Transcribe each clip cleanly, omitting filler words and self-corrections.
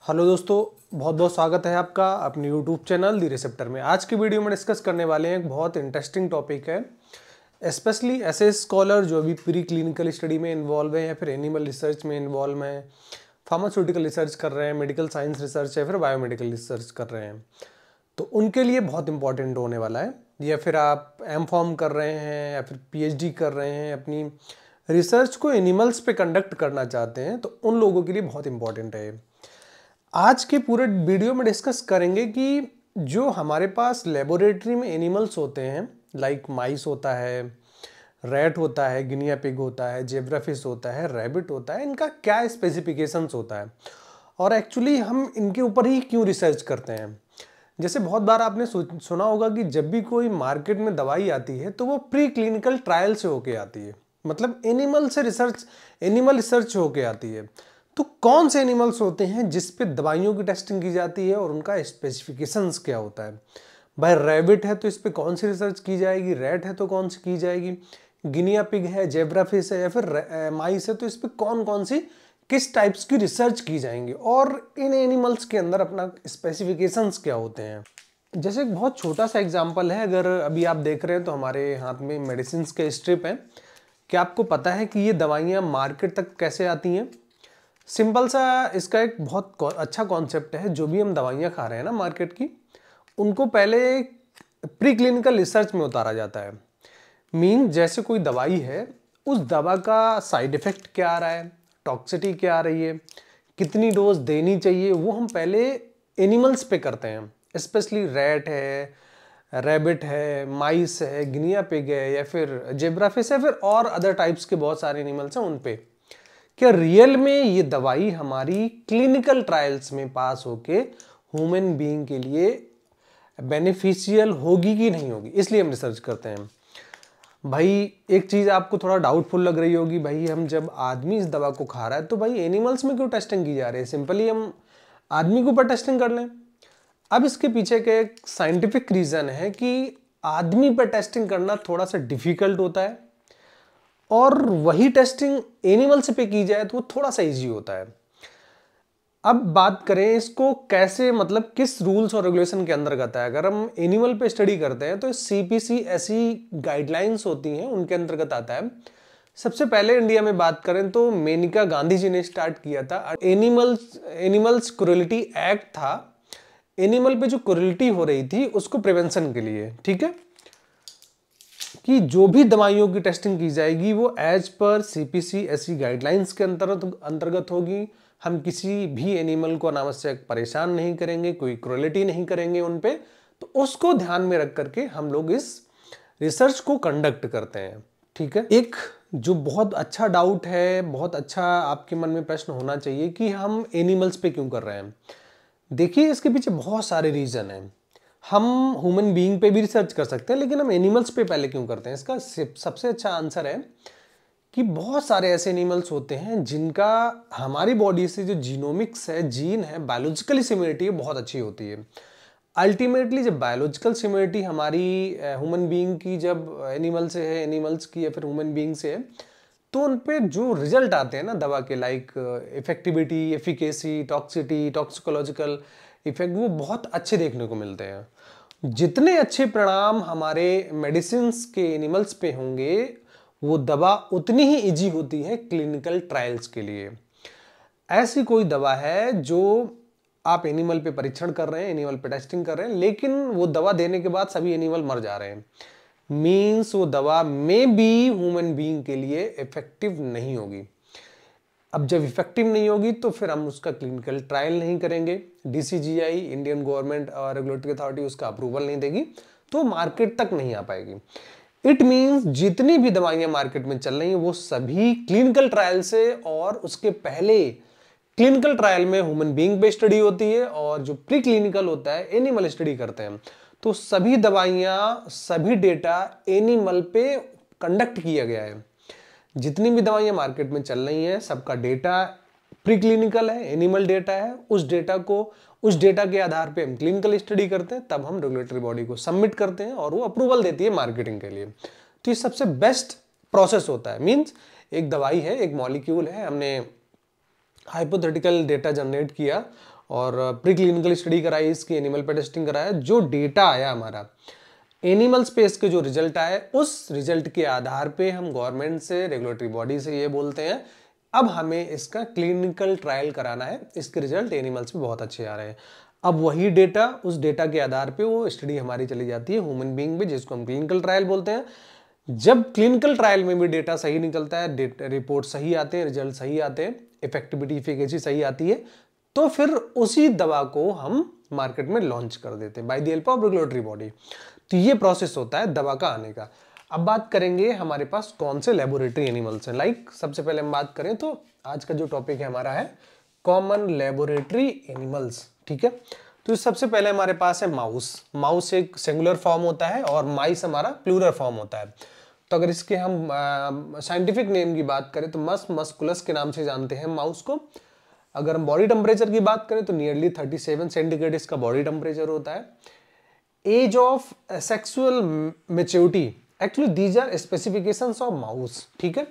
Hello दोस्तों, बहुत बहुत स्वागत है आपका अपने यूट्यूब चैनल दी रिसेप्टर में। आज की वीडियो में डिस्कस करने वाले हैं एक बहुत इंटरेस्टिंग टॉपिक है, स्पेशली ऐसे स्कॉलर जो अभी प्री क्लिनिकल स्टडी में इन्वॉल्व हैं या फिर एनिमल रिसर्च में इन्वॉल्व हैं, फार्मास्यूटिकल रिसर्च कर रहे हैं, मेडिकल साइंस रिसर्च या फिर बायोमेडिकल रिसर्च कर रहे हैं, तो उनके लिए बहुत इंपॉर्टेंट होने वाला है। या फिर आप एम.फॉर्म कर रहे हैं या फिर पीएचडी कर रहे हैं, अपनी रिसर्च को एनिमल्स पे कंडक्ट करना चाहते हैं, तो उन लोगों के लिए बहुत इंपॉर्टेंट है। आज के पूरे वीडियो में डिस्कस करेंगे कि जो हमारे पास लेबोरेटरी में एनिमल्स होते हैं, लाइक माइस होता है, रैट होता है, गिनिया पिग होता है, जेब्राफिश होता है, रैबिट होता है, इनका क्या स्पेसिफिकेशंस होता है और एक्चुअली हम इनके ऊपर ही क्यों रिसर्च करते हैं। जैसे बहुत बार आपने सुना होगा कि जब भी कोई मार्केट में दवाई आती है तो वो प्री क्लिनिकल ट्रायल से होके आती है, मतलब एनिमल रिसर्च होके आती है। तो कौन से एनिमल्स होते हैं जिस पे दवाइयों की टेस्टिंग की जाती है और उनका स्पेसिफिकेशंस क्या होता है। भाई रैबिट है तो इस पे कौन सी रिसर्च की जाएगी, रैट है तो कौन सी की जाएगी, गिनिया पिग है, जेब्राफिश है या फिर माइस है, तो इस पे कौन कौन सी किस टाइप्स की रिसर्च की जाएंगी और इन एनिमल्स के अंदर अपना स्पेसिफिकेशंस क्या होते हैं। जैसे एक बहुत छोटा सा एग्जांपल है, अगर अभी आप देख रहे हैं तो हमारे हाथ में मेडिसिन के स्ट्रिप हैं। क्या आपको पता है कि ये दवाइयाँ मार्केट तक कैसे आती हैं? सिंपल सा इसका एक बहुत अच्छा कॉन्सेप्ट है। जो भी हम दवाइयाँ खा रहे हैं ना मार्केट की, उनको पहले प्री क्लिनिकल रिसर्च में उतारा जाता है। मीन जैसे कोई दवाई है, उस दवा का साइड इफेक्ट क्या आ रहा है, टॉक्सिटी क्या आ रही है, कितनी डोज देनी चाहिए, वो हम पहले एनिमल्स पे करते हैं। स्पेशली रैट है, रैबिट है, माइस है, गिनिया पिग है या फिर जेब्राफिश है, फिर और अदर टाइप्स के बहुत सारे एनिमल्स हैं, उन पे क्या रियल में ये दवाई हमारी क्लिनिकल ट्रायल्स में पास होके ह्यूमन बीइंग के लिए बेनिफिशियल होगी कि नहीं होगी, इसलिए हम रिसर्च करते हैं। भाई एक चीज आपको थोड़ा डाउटफुल लग रही होगी, भाई हम जब आदमी इस दवा को खा रहा है तो भाई एनिमल्स में क्यों टेस्टिंग की जा रही है, सिंपली हम आदमी के ऊपर टेस्टिंग कर लें। अब इसके पीछे का एक साइंटिफिक रीजन है कि आदमी पर टेस्टिंग करना थोड़ा सा डिफिकल्ट होता है और वही टेस्टिंग एनिमल्स पे की जाए तो वो थोड़ा सा इजी होता है। अब बात करें इसको कैसे, मतलब किस रूल्स और रेगुलेशन के अंतर्गत है। अगर हम एनिमल पे स्टडी करते हैं तो सीपीसी ऐसी गाइडलाइंस होती हैं, उनके अंतर्गत आता है। सबसे पहले इंडिया में बात करें तो मेनका गांधी जी ने स्टार्ट किया था। एनिमल्स क्रूरलिटी एक्ट था, एनिमल पे जो क्रूरलिटी हो रही थी उसको प्रिवेंशन के लिए, ठीक है, कि जो भी दवाइयों की टेस्टिंग की जाएगी वो एज पर सीपीसी ऐसी गाइडलाइंस के अंतर्गत होगी। हम किसी भी एनिमल को अनावश्यक परेशान नहीं करेंगे, कोई क्रूरलिटी नहीं करेंगे उन पे, तो उसको ध्यान में रख करके हम लोग इस रिसर्च को कंडक्ट करते हैं, ठीक है। एक जो बहुत अच्छा डाउट है, बहुत अच्छा आपके मन में प्रश्न होना चाहिए कि हम एनिमल्स पे क्यों कर रहे हैं। देखिए इसके पीछे बहुत सारे रीजन हैं। हम ह्यूमन बीइंग पे भी रिसर्च कर सकते हैं, लेकिन हम एनिमल्स पे पहले क्यों करते हैं, इसका सबसे अच्छा आंसर है कि बहुत सारे ऐसे एनिमल्स होते हैं जिनका हमारी बॉडी से जो जीनोमिक्स है, जीन है, बायोलॉजिकल सिमिलरिटी बहुत अच्छी होती है। अल्टीमेटली जब बायोलॉजिकल सिमिलरिटी हमारी ह्यूमन बीइंग की जब एनिमल से है, एनिमल्स की या फिर ह्यूमन बीइंग से है, तो उन पे जो रिजल्ट आते हैं ना दवा के, like effectivity, efficacy, toxicity, toxicological effect, वो बहुत अच्छे देखने को मिलते हैं। जितने अच्छे परिणाम हमारे मेडिसिन के एनिमल्स पे होंगे, वो दवा उतनी ही इजी होती है क्लिनिकल ट्रायल्स के लिए। ऐसी कोई दवा है जो आप एनिमल पे परीक्षण कर रहे हैं, एनिमल पे टेस्टिंग कर रहे हैं, लेकिन वो दवा देने के बाद सभी एनिमल मर जा रहे हैं, मीन्स वो दवा में भी ह्यूमन बीइंग के लिए इफेक्टिव नहीं होगी। अब जब इफेक्टिव नहीं होगी तो फिर हम उसका क्लिनिकल ट्रायल नहीं करेंगे, डीसीजीआई इंडियन गवर्नमेंट और रेगुलेटरी अथॉरिटी उसका अप्रूवल नहीं देगी, तो मार्केट तक नहीं आ पाएगी। इट मीन्स जितनी भी दवाइयां मार्केट में चल रही हैं वो सभी क्लिनिकल ट्रायल से, और उसके पहले क्लिनिकल ट्रायल में ह्यूमन बीइंग पे स्टडी होती है और जो प्री क्लिनिकल होता है एनिमल स्टडी करते हैं। तो सभी दवाइयां, सभी डेटा एनिमल पे कंडक्ट किया गया है। जितनी भी दवाइयां मार्केट में चल रही हैं सबका डेटा प्री क्लिनिकल है, एनिमल डेटा है। उस डेटा के आधार पे हम क्लिनिकल स्टडी करते हैं, तब हम रेगुलेटरी बॉडी को सबमिट करते हैं और वो अप्रूवल देती है मार्केटिंग के लिए। तो ये सबसे बेस्ट प्रोसेस होता है। मीन्स एक दवाई है, एक मॉलिक्यूल है, हमने हाइपोथेटिकल डेटा जनरेट किया और प्री क्लिनिकल स्टडी कराई इसकी, एनिमल पे टेस्टिंग कराया, जो डेटा आया हमारा एनिमल स्पेस के जो रिजल्ट आए उस रिजल्ट के आधार पे हम गवर्नमेंट से, रेगुलेटरी बॉडी से ये बोलते हैं अब हमें इसका क्लिनिकल ट्रायल कराना है, इसके रिजल्ट एनिमल्स पे बहुत अच्छे आ रहे हैं। अब वही डेटा, उस डेटा के आधार पे वो स्टडी हमारी चली जाती है ह्यूमन बीइंग में, जिसको हम क्लिनिकल ट्रायल बोलते हैं। जब क्लिनिकल ट्रायल में भी डेटा सही निकलता है, रिपोर्ट सही आते हैं, रिजल्ट सही आते हैं, इफेक्टिविटी एफिकेसी सही आती है, तो फिर उसी दवा को हम मार्केट में लॉन्च कर देते हैं by the help of regulatory body. तो ये प्रोसेस होता है दवा का आने का। अब बात करेंगे हमारे पास कौन से लेबोरेटरी एनिमल्स हैं। सबसे पहले हम बात करें तो आज का जो टॉपिक है हमारा है कॉमन लेबोरेटरी एनिमल्स, ठीक है। तो सबसे पहले हमारे पास है माउस। माउस एक सिंगुलर फॉर्म होता है और माइस हमारा प्लूरल फॉर्म होता है। तो अगर इसके हम साइंटिफिक नेम की बात करें तो मस मस्कुलस के नाम से जानते हैं माउस को। अगर हम बॉडी टेम्परेचर की बात करें तो नियरली 37 सेंटीग्रेड इसका बॉडी टेम्परेचर होता है। Age of sexual maturity, actually these are specifications of mouse, ठीक है।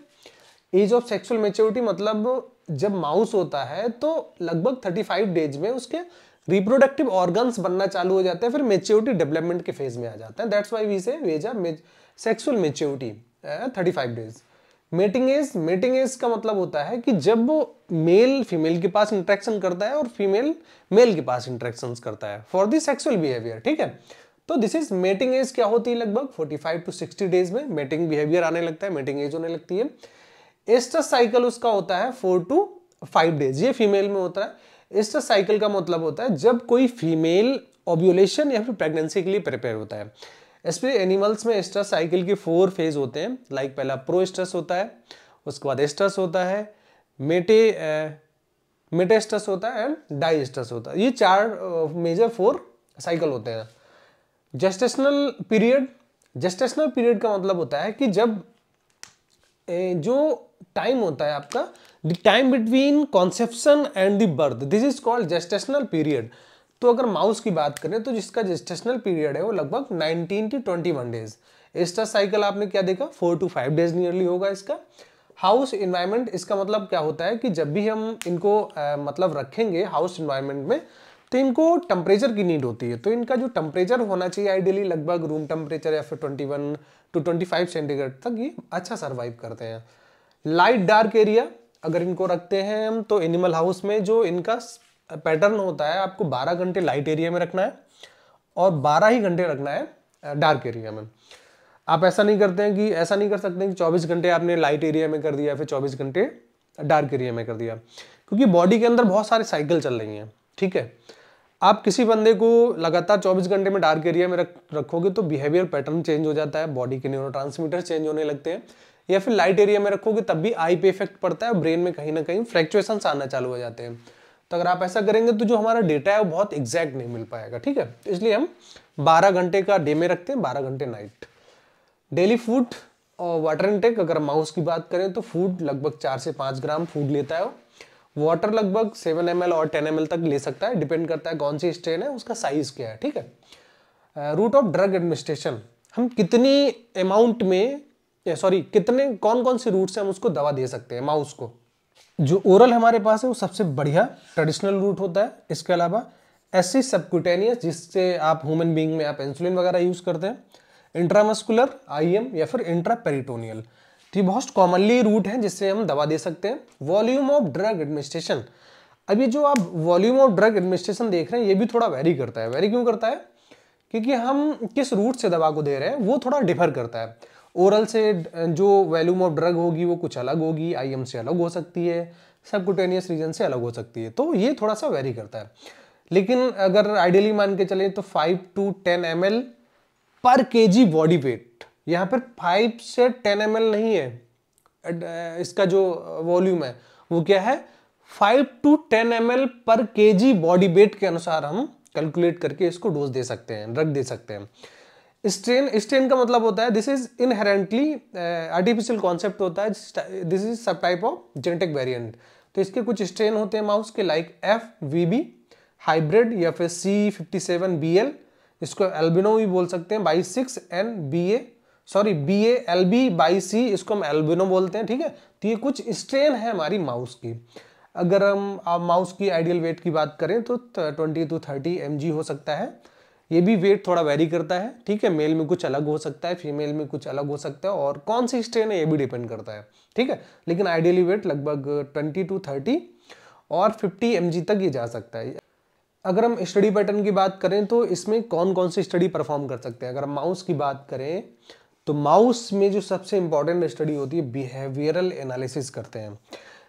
एज ऑफ सेक्सुअल मेच्योरिटी मतलब जब माउस होता है तो लगभग 35 डेज में उसके रिप्रोडक्टिव ऑर्गन्स बनना चालू हो जाते हैं, फिर मेच्योरिटी डेवलपमेंट के फेज में आ जाता है। That's why we say age of sexual maturity 35 days. Mating age का मतलब होता है कि जब मेल फीमेल के पास इंटरेक्शन करता है और फीमेल मेल के पास इंटरेक्शन करता है फॉर द सेक्सुअल बिहेवियर, ठीक है। तो दिस इज मेटिंग एज क्या होती है, लगभग 45 to 60 डेज में मेटिंग बिहेवियर आने लगता है, मेटिंग एज होने लगती है। एस्ट्रस साइकिल उसका होता है 4 to 5 डेज, ये फीमेल में होता है। एस्ट्रस साइकिल का मतलब होता है जब कोई फीमेल ओव्यूलेशन या फिर प्रेगनेंसी के लिए प्रिपेयर होता है। स्पेशली एनिमल्स में एस्ट्रस साइकिल के 4 फेज होते हैं। पहला प्रोएस्ट्रस होता है, उसके बाद एस्ट्रस होता है, मेटेस्ट्रस होता है एंड डाइएस्ट्रस होता है। ये 4 मेजर 4 साइकिल होते हैं। जेस्टेशनल पीरियड का मतलब होता है कि जब जो टाइम होता है आपका, the time between conception and the birth, this is called gestational period. तो अगर माउस की बात करें तो जिसका जेस्टेशनल पीरियड है वो लगभग 19 to 21 डेज। एस्ट्रस साइकिल आपने क्या देखा, 4 to 5 डेज नियरली होगा इसका। हाउस इन्वायरमेंट, इसका मतलब क्या होता है कि जब भी हम इनको मतलब रखेंगे हाउस इन्वायरमेंट में तो इनको टेम्परेचर की नीड होती है। तो इनका जो टेम्परेचर होना चाहिए आइडियली लगभग रूम टेम्परेचर या फिर 21 to 25 सेंटीग्रेड तक ये अच्छा सर्वाइव करते हैं। लाइट डार्क एरिया अगर इनको रखते हैं हम तो एनिमल हाउस में जो इनका पैटर्न होता है, आपको 12 घंटे लाइट एरिया में रखना है और 12 ही घंटे रखना है डार्क एरिया में। आप ऐसा नहीं करते हैं कि ऐसा नहीं कर सकते कि 24 घंटे आपने लाइट एरिया में कर दिया फिर 24 घंटे डार्क एरिया में कर दिया, क्योंकि बॉडी के अंदर बहुत सारे साइकिल चल रही हैं, ठीक है। आप किसी बंदे को लगातार 24 घंटे में डार्क एरिया में रखोगे तो बिहेवियर पैटर्न चेंज हो जाता है, बॉडी के न्यूरोट्रांसमीटर चेंज होने लगते हैं। या फिर लाइट एरिया में रखोगे तब भी आई पे इफेक्ट पड़ता है, ब्रेन में कहीं ना कहीं फ्लैक्चुएशंस आना चालू हो जाते हैं। तो अगर आप ऐसा करेंगे तो जो हमारा डेटा है वो बहुत एग्जैक्ट नहीं मिल पाएगा, ठीक है। तो इसलिए हम 12 घंटे का डे में रखते हैं, 12 घंटे नाइट। डेली फूड और वाटर इनटेक, अगर माउस की बात करें तो फूड लगभग 4 से 5 ग्राम फूड लेता है। वाटर लगभग 7 ml और 10 ml तक ले सकता है, डिपेंड करता है कौन सी स्ट्रेन है, उसका साइज क्या है, ठीक है। रूट ऑफ ड्रग एडमिनिस्ट्रेशन, हम कितनी अमाउंट में कौन कौन से रूट से हम उसको दवा दे सकते हैं माउस को। जो ओरल हमारे पास है वो सबसे बढ़िया ट्रेडिशनल रूट होता है। इसके अलावा एससी सबक्यूटेनियस, जिससे आप ह्यूमन बीइंग में आप इंसुलिन वगैरह यूज करते हैं। इंट्रामस्कुलर आईएम या फिर इंट्रापेरिटोनियल, तो ये बहुत कॉमनली रूट है जिससे हम दवा दे सकते हैं। वॉल्यूम ऑफ ड्रग एडमिनिस्ट्रेशन, अब ये जो आप वॉल्यूम ऑफ ड्रग एडमिनिस्ट्रेशन देख रहे हैं ये भी थोड़ा वेरी करता है। वेरी क्यों करता है, क्योंकि हम किस रूट से दवा को दे रहे हैं वो थोड़ा डिफर करता है। ओरल से जो वॉल्यूम ऑफ ड्रग होगी वो कुछ अलग होगी, आईएम से अलग हो सकती है, सबक्यूटेनियस रीजन से अलग हो सकती है, तो ये थोड़ा सा वेरी करता है। लेकिन अगर आइडियली मान के चले तो 5 to 10 ml पर केजी बॉडी वेट, यहाँ पर 5 से 10 ml नहीं है, इसका जो वॉल्यूम है वो क्या है 5 to 10 ml पर केजी बॉडी वेट के अनुसार हम कैलकुलेट करके इसको डोज दे सकते हैं, ड्रग दे सकते हैं। स्ट्रेन का मतलब होता है this is inherently artificial concept होता है, दिस इज सब टाइप ऑफ जेनेटिक वेरिएंट। तो इसके कुछ स्ट्रेन होते हैं माउस के, लाइक FVB हाइब्रिड या फिर C57BL, इसको एल्बिनो भी बोल सकते हैं, by 6 and BALB by C, इसको हम एल्बिनो बोलते हैं, ठीक है। तो ये कुछ स्ट्रेन है हमारी माउस की। अगर हम माउस की आइडियल वेट की बात करें तो 20 to 30 mg हो सकता है। ये भी वेट थोड़ा वेरी करता है, ठीक है, मेल में कुछ अलग हो सकता है, फीमेल में कुछ अलग हो सकता है, और कौन सी स्ट्रेन है ये भी डिपेंड करता है, ठीक है। लेकिन आइडियली वेट लगभग 20 to 30 और 50 mg तक ये जा सकता है। अगर हम स्टडी पैटर्न की बात करें तो इसमें कौन कौन सी स्टडी परफॉर्म कर सकते हैं। अगर हम माउस की बात करें तो माउस में जो सबसे इंपॉर्टेंट स्टडी होती है बिहेवियरल एनालिसिस करते हैं।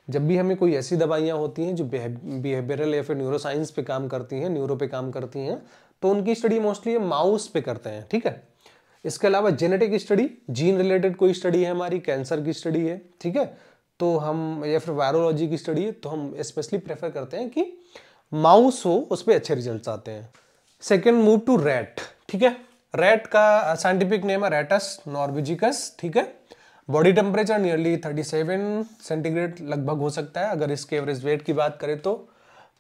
जब भी हमें कोई ऐसी दवाइयाँ होती हैं जो बिहेवियरल या फिर न्यूरोसाइंस पे काम करती हैं, न्यूरो पे काम करती हैं, तो उनकी स्टडी मोस्टली माउस पे करते हैं, ठीक है। इसके अलावा जेनेटिक स्टडी, जीन रिलेटेड कोई स्टडी है हमारी, कैंसर की स्टडी है, ठीक है, तो हम, या फिर वायरोलॉजी की स्टडी है, तो हम स्पेशली प्रेफर करते हैं कि माउस हो, उस पर अच्छे रिजल्ट्स आते हैं। सेकेंड, मूव टू रैट, ठीक है। रैट का साइंटिफिक नेम है रैटस नॉर्वेजिकस, ठीक है। बॉडी टेम्परेचर नियरली 37 सेंटीग्रेड लगभग हो सकता है। अगर इसके एवरेज वेट की बात करें तो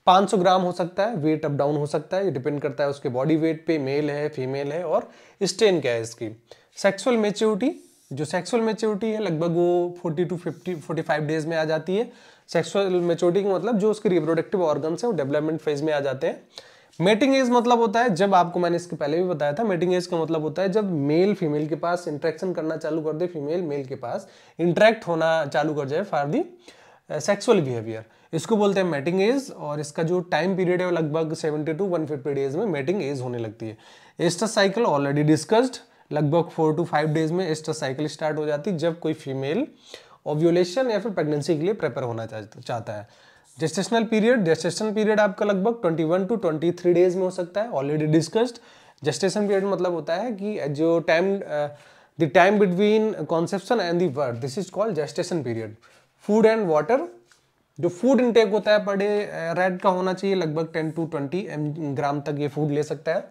500 ग्राम हो सकता है। वेट अप डाउन हो सकता है, ये डिपेंड करता है उसके बॉडी वेट पे, मेल है फीमेल है और स्टेन क्या है इसकी। सेक्सुअल मेच्योरिटी, जो सेक्सुअल मेच्योरिटी है लगभग वो 40 to 45 डेज में आ जाती है। सेक्सुअल मेच्योरिटी का मतलब जो उसके रिप्रोडक्टिव ऑर्गन्स है वो डेवलपमेंट फेज में आ जाते हैं। मेटिंग एज मतलब होता है जब, आपको मैंने इसके पहले भी बताया था, मेटिंग एज का मतलब होता है जब मेल फीमेल के पास इंटरेक्शन करना चालू कर दे, फीमेल मेल के पास इंटरेक्ट होना चालू कर जाए फॉर दी सेक्सुअल बिहेवियर, इसको बोलते हैं मेटिंग एज। और इसका जो टाइम पीरियड है वो लगभग 70 to 150 डेज में मेटिंग एज होने लगती है। एस्ट्रस साइकिल ऑलरेडी डिस्कस्ड, लगभग 4 to 5 डेज में एस्ट्रस साइकिल स्टार्ट हो जाती है जब कोई फीमेल ओव्यूलेशन या फिर प्रेगनेंसी के लिए प्रिपेयर होना चाहता है। जेस्टेशनल पीरियड आपका लगभग 21 to 23 डेज में हो सकता है, ऑलरेडी डिस्कस्ड। जेस्टेशन पीरियड मतलब होता है कि जो the time between conception and the birth, this is called gestation period. Food and water, जो फूड इनटेक होता है पर डे रैट का होना चाहिए लगभग 10 to 20 ग्राम तक ये फूड ले सकता है।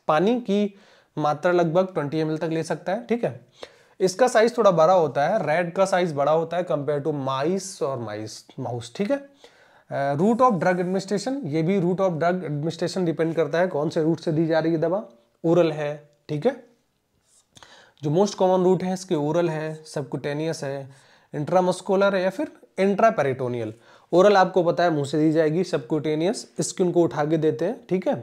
पानी की मात्रा लगभग 20 ml तक ले सकता है, ठीक है। इसका साइज थोड़ा बड़ा होता है, रैट का साइज बड़ा होता है कंपेयर टू माइस और माउस, ठीक है। रूट ऑफ ड्रग एडमिनिस्ट्रेशन, ये भी route of drug administration depend करता है कौन से रूट से दी जा रही है दवा। ओरल है, ठीक है, जो मोस्ट कॉमन रूट है इसके ओरल है, सबक्यूटेनियस है, इंट्रामस्कुलर है या फिर इंट्रापेरिटोनियल। ओरल आपको पता है मुंह से दी जाएगी, सबक्यूटेनियस स्किन को उठा के देते हैं, ठीक है।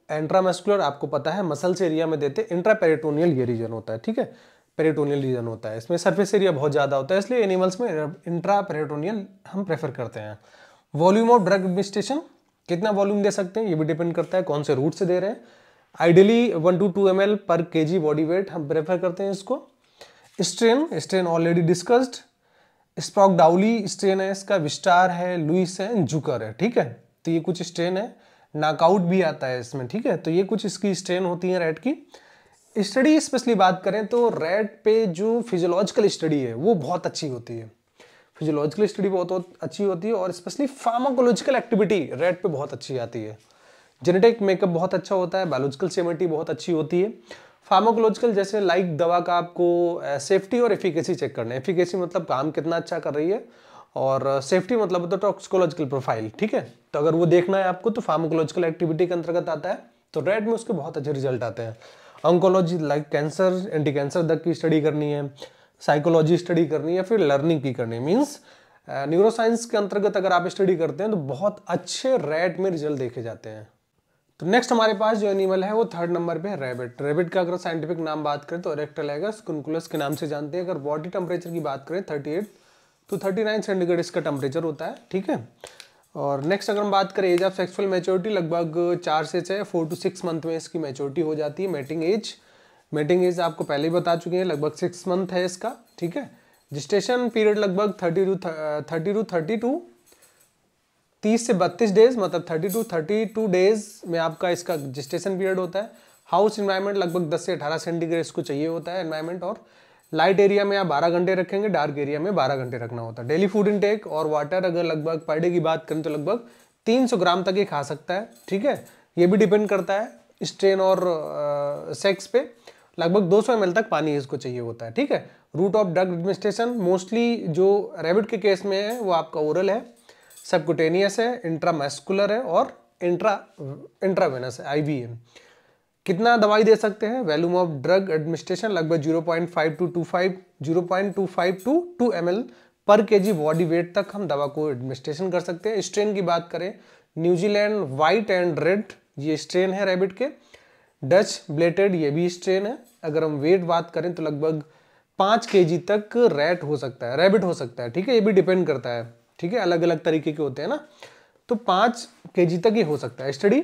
इंट्रामस्कुलर आपको पता है मसल्स एरिया में देते हैं। इंट्रापेरिटोनियल ये रीजन होता है, ठीक है, पेरिटोनियल रीजन होता है, इसमें सरफेस एरिया बहुत ज़्यादा होता है, इसलिए एनिमल्स में इंट्रापेरिटोनियल हम प्रेफर करते हैं। वॉल्यूम ऑफ ड्रग एडमिनिस्ट्रेशन, कितना वॉल्यूम दे सकते हैं ये भी डिपेंड करता है कौन से रूट से दे रहे हैं। आइडियली 1 to 2 ml पर kg बॉडी वेट हम प्रेफर करते हैं इसको। स्ट्रेन ऑलरेडी डिस्कस्ड, स्प्रॉगडाउली स्ट्रेन है इसका, विस्टार है, लुइस है, जुकर है, ठीक है। तो ये कुछ स्ट्रेन है, नॉकआउट भी आता है इसमें, ठीक है। तो ये कुछ इसकी स्ट्रेन होती है रैट की। स्टडी स्पेशली बात करें तो रैट पे जो फिजियोलॉजिकल स्टडी है वो बहुत अच्छी होती है। फिजियोलॉजिकल स्टडी बहुत अच्छी होती है और स्पेशली फार्माकोलॉजिकल एक्टिविटी रैट पे बहुत अच्छी आती है। जेनेटिक मेकअप बहुत अच्छा होता है, बायोलॉजिकल सिमिलरिटी बहुत अच्छी होती है। फार्माकोलॉजिकल जैसे लाइक दवा का आपको सेफ्टी और एफिकेसी चेक करना है। एफिकेसी मतलब काम कितना अच्छा कर रही है, और सेफ्टी मतलब होता है टॉक्सिकोलॉजिकल प्रोफाइल, ठीक है। तो अगर वो देखना है आपको तो फार्माकोलॉजिकल एक्टिविटी के अंतर्गत आता है, तो रैट में उसके बहुत अच्छे रिजल्ट आते हैं। Oncology like cancer, anti cancer drug की स्टडी करनी है, साइकोलॉजी स्टडी करनी है या फिर लर्निंग की करनी है, मीन्स न्यूरोसाइंस के अंतर्गत अगर आप स्टडी करते हैं तो बहुत अच्छे रैट में रिजल्ट देखे जाते हैं। तो नेक्स्ट हमारे पास जो एनिमल है वो 3rd नंबर पे है रैबिट। रैबिट का अगर साइंटिफिक नाम बात करें तो रेक्टेलाइगस कुनकुलस के नाम से जानते हैं। अगर बॉडी टेम्परेचर की बात करें 38 to 39 सेंटीग्रेड इसका टेम्परेचर होता है, ठीक है। और नेक्स्ट अगर हम बात करें एज ऑफ सेक्सुअल मैच्योरिटी, लगभग 4 से 4 to 6 मंथ में इसकी मैच्योरिटी हो जाती है। मेटिंग एज आपको पहले ही बता चुके हैं, लगभग 6 मंथ है इसका, ठीक है। जेस्टेशन पीरियड लगभग 30 से 32 डेज, मतलब 30 to 32 डेज में आपका इसका जेस्टेशन पीरियड होता है। हाउस एनवायरनमेंट लगभग 10 से 18 सेंटीग्रेड इसको चाहिए होता है एनवायरनमेंट, और लाइट एरिया में आप 12 घंटे रखेंगे, डार्क एरिया में 12 घंटे रखना होता है। डेली फूड इनटेक और वाटर अगर लगभग पर डे की बात करें तो लगभग 300 ग्राम तक ये खा सकता है, ठीक है। ये भी डिपेंड करता है स्ट्रेन और सेक्स पे। लगभग 200 ml तक पानी इसको चाहिए होता है, ठीक है। Route of drug administration mostly जो रैबिट के केस में है वो आपका ओरल है, सबक्यूटेनियस है, इंट्रामस्कुलर है और इंट्रावेनस है, IV है। कितना दवाई दे सकते हैं? वॉल्यूम ऑफ ड्रग एडमिनिस्ट्रेशन लगभग 0.5 to 2 ml पर केजी बॉडी वेट तक हम दवा को एडमिनिस्ट्रेशन कर सकते हैं। स्ट्रेन की बात करें, न्यूजीलैंड व्हाइट एंड रेड ये स्ट्रेन है रैबिट के। डच ब्लेटेड ये भी स्ट्रेन है। अगर हम वेट बात करें तो लगभग 5 केजी तक रैट हो सकता है, रैबिट हो सकता है, ठीक है। ये भी डिपेंड करता है, ठीक है, अलग अलग तरीके के होते हैं ना, तो 5 केजी तक ये हो सकता है। स्टडी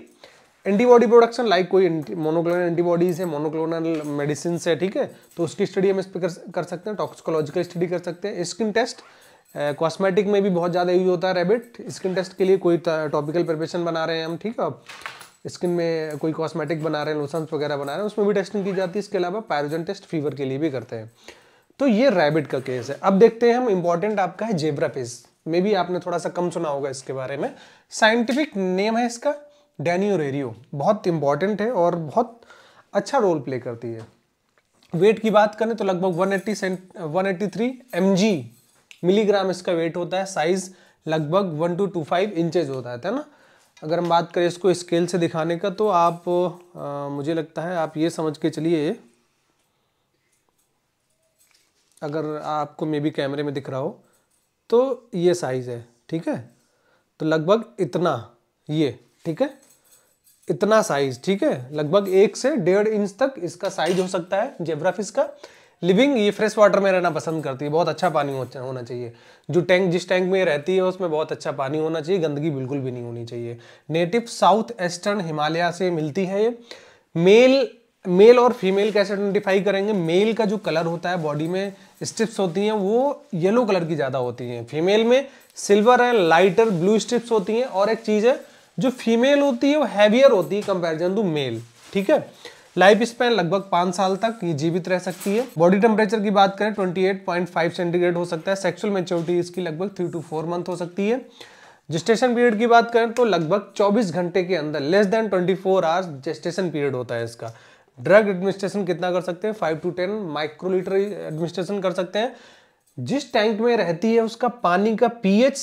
एंटीबॉडी प्रोडक्शन, लाइक कोई मोनोक्लोनल एंटीबॉडीज है, मोनोक्लोनल मेडिसिन है, ठीक है, तो उसकी स्टडी हम इस पर कर सकते हैं। टॉक्सिकोलॉजिकल स्टडी कर सकते हैं। स्किन टेस्ट, कॉस्मेटिक में भी बहुत ज़्यादा यूज होता है रैबिट। स्किन टेस्ट के लिए कोई टॉपिकल प्रिपरेशन बना रहे हैं हम, ठीक है, स्किन में कोई कॉस्मेटिक बना रहे हैं, लोशंस वगैरह बना रहे हैं, उसमें भी टेस्टिंग की जाती है। इसके अलावा पायरोजन टेस्ट फीवर के लिए भी करते हैं। तो ये रैबिट का केस है। अब देखते हैं हम, इंपॉर्टेंट आपका है जेब्राफिश, मे भी आपने थोड़ा सा कम सुना होगा इसके बारे में। साइंटिफिक नेम है इसका डैनियो रेरियो, बहुत इंपॉर्टेंट है और बहुत अच्छा रोल प्ले करती है। वेट की बात करें तो लगभग 183 mg मिलीग्राम इसका वेट होता है। साइज लगभग 1 to 25 इंचेज होता है ना। अगर हम बात करें इसको स्केल से दिखाने का तो आप मुझे लगता है आप ये समझ के चलिए, अगर आपको मे बी कैमरे में दिख रहा हो तो ये साइज है, ठीक है, तो लगभग इतना, ये ठीक है, इतना साइज, ठीक है, लगभग 1 से 1.5 इंच तक इसका साइज हो सकता है जेब्राफिश का। लिविंग ये फ्रेश वाटर में रहना पसंद करती है, बहुत अच्छा पानी होना चाहिए। जो टैंक, जिस टैंक में रहती है उसमें बहुत अच्छा पानी होना चाहिए, गंदगी बिल्कुल भी नहीं होनी चाहिए। नेटिव साउथ ईस्टर्न हिमालय से मिलती है ये। मेल और फीमेल कैसे आइडेंटिफाई करेंगे? मेल का जो कलर होता है, बॉडी में स्ट्रिप्स होती हैं वो येलो कलर की ज्यादा होती हैं। फीमेल में silver and lighter blue strips होती हैं। और एक चीज है, जो फीमेल होती है वो हैवियर होती है कंपैरिजन टू मेल, ठीक है। लाइफ स्पैन लगभग 5 साल तक ये जीवित रह सकती है। बॉडी टेम्परेचर की बात करें 28.5 सेंटीग्रेड हो सकता है। सेक्सुअल मैच्योरिटी इसकी लगभग 3 to 4 मंथ हो सकती है। जेस्टेशन पीरियड की बात करें तो लगभग 24 घंटे के अंदर, less than 24 hours gestation period होता है इसका। ड्रग एडमिनिस्ट्रेशन कितना कर सकते हैं? 5 to 10 माइक्रोलीटर एडमिनिस्ट्रेशन कर सकते हैं। जिस टैंक में रहती है उसका पानी का pH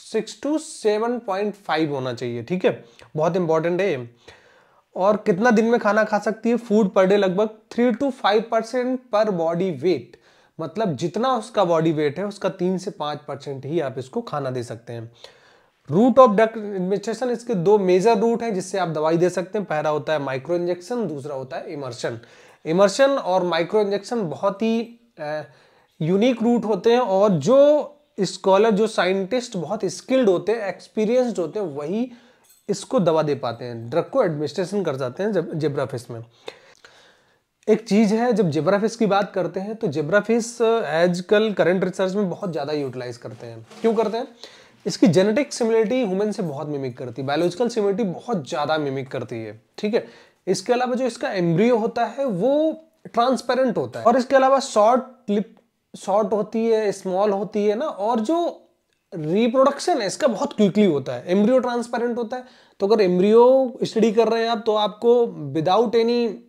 6 to 7.5 होना चाहिए, ठीक है, बहुत इंपॉर्टेंट है। और कितना दिन में खाना खा सकती है? फूड पर डे लगभग 3 to 5% पर बॉडी वेट, मतलब जितना उसका बॉडी वेट है उसका 3 से 5% ही आप इसको खाना दे सकते हैं। रूट ऑफ ड्रग एडमिनिस्ट्रेशन, इसके 2 मेजर रूट हैं जिससे आप दवाई दे सकते हैं। पहला होता है माइक्रो इंजेक्शन, दूसरा होता है इमर्शन। इमर्शन और माइक्रो इंजेक्शन बहुत ही यूनिक रूट होते हैं और जो स्कॉलर, जो साइंटिस्ट बहुत स्किल्ड होते हैं, एक्सपीरियंस्ड होते हैं, वही इसको दवा दे पाते हैं, ड्रग को एडमिनिस्ट्रेशन कर जाते हैं जेब्राफिश में। एक चीज है, जब जेब्राफिश की बात करते हैं तो जेब्राफिश आजकल करंट रिसर्च में बहुत ज्यादा यूटिलाइज करते हैं। क्यों करते हैं? इसकी जेनेटिक सिमिलरिटी ह्यूमन से बहुत मिमिक करती है, बायोलॉजिकल सिमिलरिटी बहुत ज्यादा मिमिक करती है, ठीक है। इसके अलावा जो इसका एम्ब्रियो होता है वो ट्रांसपेरेंट होता है, और इसके अलावा शॉर्ट होती है, स्मॉल होती है ना, और जो रिप्रोडक्शन है इसका बहुत क्विकली होता है। एम्ब्रियो ट्रांसपेरेंट होता है, तो अगर एम्ब्रियो स्टडी कर रहे हैं आप तो आपको विदाउट एनी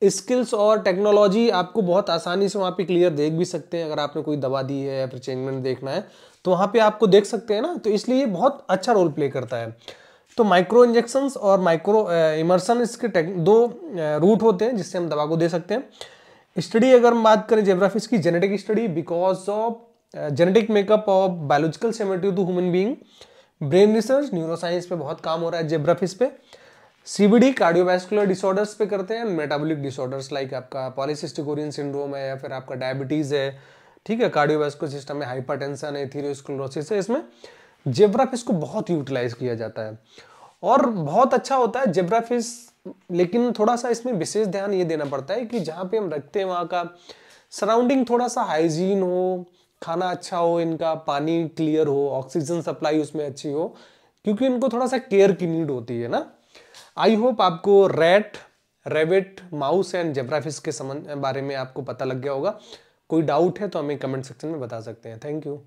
स्किल्स और टेक्नोलॉजी आपको बहुत आसानी से वहाँ पे क्लियर देख भी सकते हैं। अगर आपने कोई दवा दी है या फिर चेंजमेंट देखना है तो वहाँ पे आपको देख सकते हैं ना, तो इसलिए बहुत अच्छा रोल प्ले करता है। तो माइक्रो इंजेक्शंस और माइक्रो इमर्सन इसके 2 रूट होते हैं जिससे हम दवा को दे सकते हैं। स्टडी अगर हम बात करें जेब्राफिश की, genetic study, because of genetic makeup of biological similarity to human being. Brain research, neuroscience पे बहुत काम हो रहा है जेब्राफिश पे। सीबीडी कार्डियोवैस्कुलर डिसऑर्डर्स पे करते हैं, मेटाबॉलिक डिसऑर्डर्स लाइक आपका पॉलीसिस्टिक ओवेरियन सिंड्रोम है या फिर आपका डायबिटीज है, ठीक है, कार्डियोवैस्कुलर सिस्टम में हाइपरटेंशन है, एथेरोस्क्लेरोसिस है, इसमें जेब्राफिश को बहुत यूटिलाइज किया जाता है और बहुत अच्छा होता है जेब्राफिश। लेकिन थोड़ा सा इसमें विशेष ध्यान ये देना पड़ता है कि जहाँ पे हम रखते हैं वहाँ का सराउंडिंग थोड़ा सा हाइजीन हो, खाना अच्छा हो, इनका पानी क्लियर हो, ऑक्सीजन सप्लाई उसमें अच्छी हो, क्योंकि इनको थोड़ा सा केयर की नीड होती है ना। आई होप आपको रैबिट, माउस एंड जेब्राफिश के बारे में आपको पता लग गया होगा। कोई डाउट है तो हमें कमेंट सेक्शन में बता सकते हैं। Thank you.